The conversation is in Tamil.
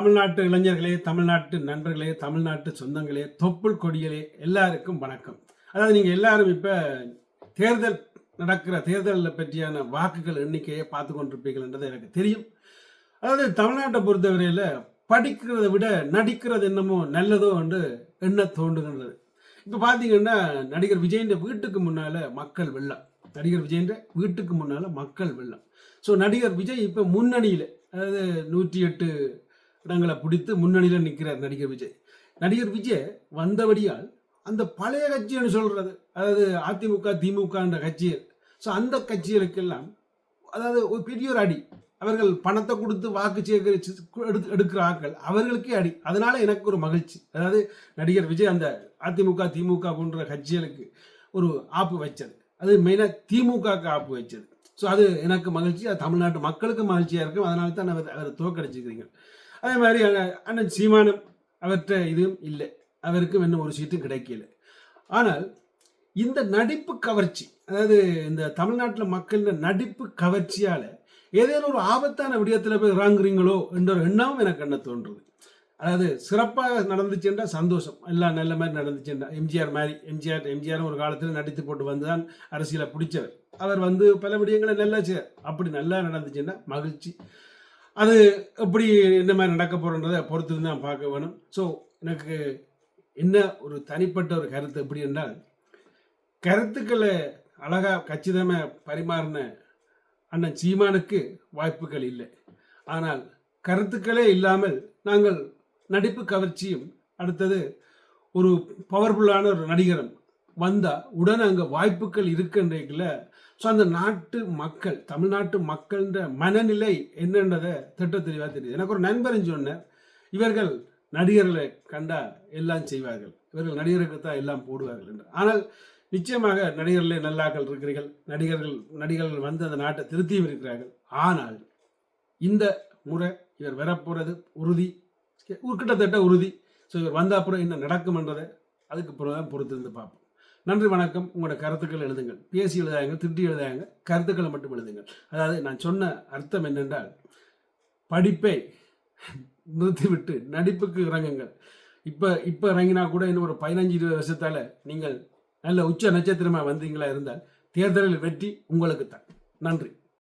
தமிழ்நாட்டு இளைஞர்களே, தமிழ்நாட்டு நண்பர்களே, தமிழ்நாட்டு சொந்தங்களே, தொப்புள் கொடிகளே, எல்லாருக்கும் வணக்கம். அதாவது நீங்க எல்லாரும் இப்ப தேர்தலில் பற்றியான வாக்குகள் எண்ணிக்கையை பார்த்து கொண்டிருப்பீர்கள் என்றது எனக்கு தெரியும். அதாவது தமிழ்நாட்டை பொறுத்தவரையில் படிக்கிறதை விட நடிக்கிறது என்னமோ நல்லதோ என்று எண்ண தோன்றுகின்றது. இப்போ பார்த்தீங்கன்னா நடிகர் விஜயின் வீட்டுக்கு முன்னால மக்கள் வெள்ளம். ஸோ நடிகர் விஜய் இப்போ முன்னணியில், அதாவது 108 இடங்களை பிடித்து முன்னணியில் நிற்கிறார் நடிகர் விஜய் வந்தபடியால் அந்த பழைய கட்சின்னு சொல்றது, அதாவது அதிமுக திமுகன்ற கட்சிகள், ஸோ அந்த கட்சிகளுக்கெல்லாம் அதாவது ஒரு பெரிய ஒரு அடி. அவர்கள் பணத்தை கொடுத்து வாக்கு சேகரித்து எடுக்கிற ஆட்கள் அவர்களுக்கே அடி. அதனால எனக்கு ஒரு மகிழ்ச்சி. அதாவது நடிகர் விஜய் அந்த அதிமுக திமுக போன்ற கட்சிகளுக்கு ஒரு ஆப்பு வச்சது, அது மெயினாக திமுகவுக்கு ஆப்பு வச்சது. ஸோ அது எனக்கு மகிழ்ச்சி, அது தமிழ்நாட்டு மக்களுக்கு மகிழ்ச்சியாக இருக்கும். அதனால தான் அவர் தோக்கடிச்சுக்கிறீங்க. அதே மாதிரி அண்ணன் சீமானம் அவற்றை இதுவும் இல்லை, அவருக்கும் இன்னும் ஒரு சீட்டும் கிடைக்கல. ஆனால் இந்த நடிப்பு கவர்ச்சி, அதாவது இந்த தமிழ்நாட்டில் மக்கள் நடிப்பு கவர்ச்சியால் ஏதேனும் ஒரு ஆபத்தான விடயத்தில் போய் இறங்குறீங்களோ என்ற ஒரு எண்ணமும் எனக்கு என்ன தோன்றுது. அதாவது சிறப்பாக நடந்துச்சுன்றா சந்தோஷம், எல்லாம் நல்ல மாதிரி நடந்துச்சுன்றா. எம்ஜிஆர் ஒரு காலத்தில் நடித்து போட்டு வந்து தான் அரசியலை பிடிச்சவர். அவர் வந்து பல விடயங்களை நல்லா அப்படி நல்லா நடந்துச்சுன்னா மகிழ்ச்சி. அது எப்படி இந்த மாதிரி நடக்க போகிறன்றதை பொறுத்து தான் பார்க்க வேணும். ஸோ எனக்கு என்ன ஒரு தனிப்பட்ட ஒரு கருத்து எப்படி என்றால், கருத்துக்களை அழகாக கச்சிதமாக பரிமாறின அண்ணன் சீமானுக்கு வாய்ப்புகள் இல்லை. ஆனால் கருத்துக்களே இல்லாமல் நாங்கள் நடிப்பு கவர்ச்சியும், அடுத்தது ஒரு பவர்ஃபுல்லான ஒரு நடிகரும் வந்தால் உடனே அங்கே வாய்ப்புகள் இருக்குன்றதுல, ஸோ அந்த நாட்டு மக்கள், தமிழ்நாட்டு மக்கள்ன்ற மனநிலை என்னன்றதை திட்ட தெளிவாக தெரியுது. எனக்கு ஒரு நண்பர்னு சொன்னார், இவர்கள் நடிகர்களை கண்டா எல்லாம் செய்வார்கள், இவர்கள் நடிகர்களுக்கு தான் எல்லாம் போடுவார்கள் என்று. ஆனால் நிச்சயமாக நடிகர்களே நல்லாக்கள் இருக்கிறீர்கள், நடிகர்கள் வந்து அந்த நாட்டை திருத்தியும் இருக்கிறார்கள். ஆனால் இந்த முறை இவர் வரப்போகிறது உறுதி, கிட்டத்தட்ட உறுதி. ஸோ இவர் வந்த அப்புறம் என்ன நடக்கும்ன்றதை அதுக்கு பிறகுதான் பொறுத்திருந்து பார்ப்போம். நன்றி, வணக்கம். உங்களோட கருத்துக்கள் எழுதுங்கள், பேசி எழுதாங்க, திட்டி எழுதாங்க, கருத்துக்களை மட்டும் எழுதுங்கள். அதாவது நான் சொன்ன அர்த்தம் என்னென்றால், படிப்பை நிறுத்திவிட்டு நடிப்புக்கு இறங்குங்கள். இப்போ இறங்கினா கூட இன்னும் ஒரு 15-20 வருஷத்தால் நீங்கள் நல்ல உச்ச நட்சத்திரமாக வந்தீங்களா இருந்தால் தேர்தலில் வெற்றி உங்களுக்கு தான். நன்றி.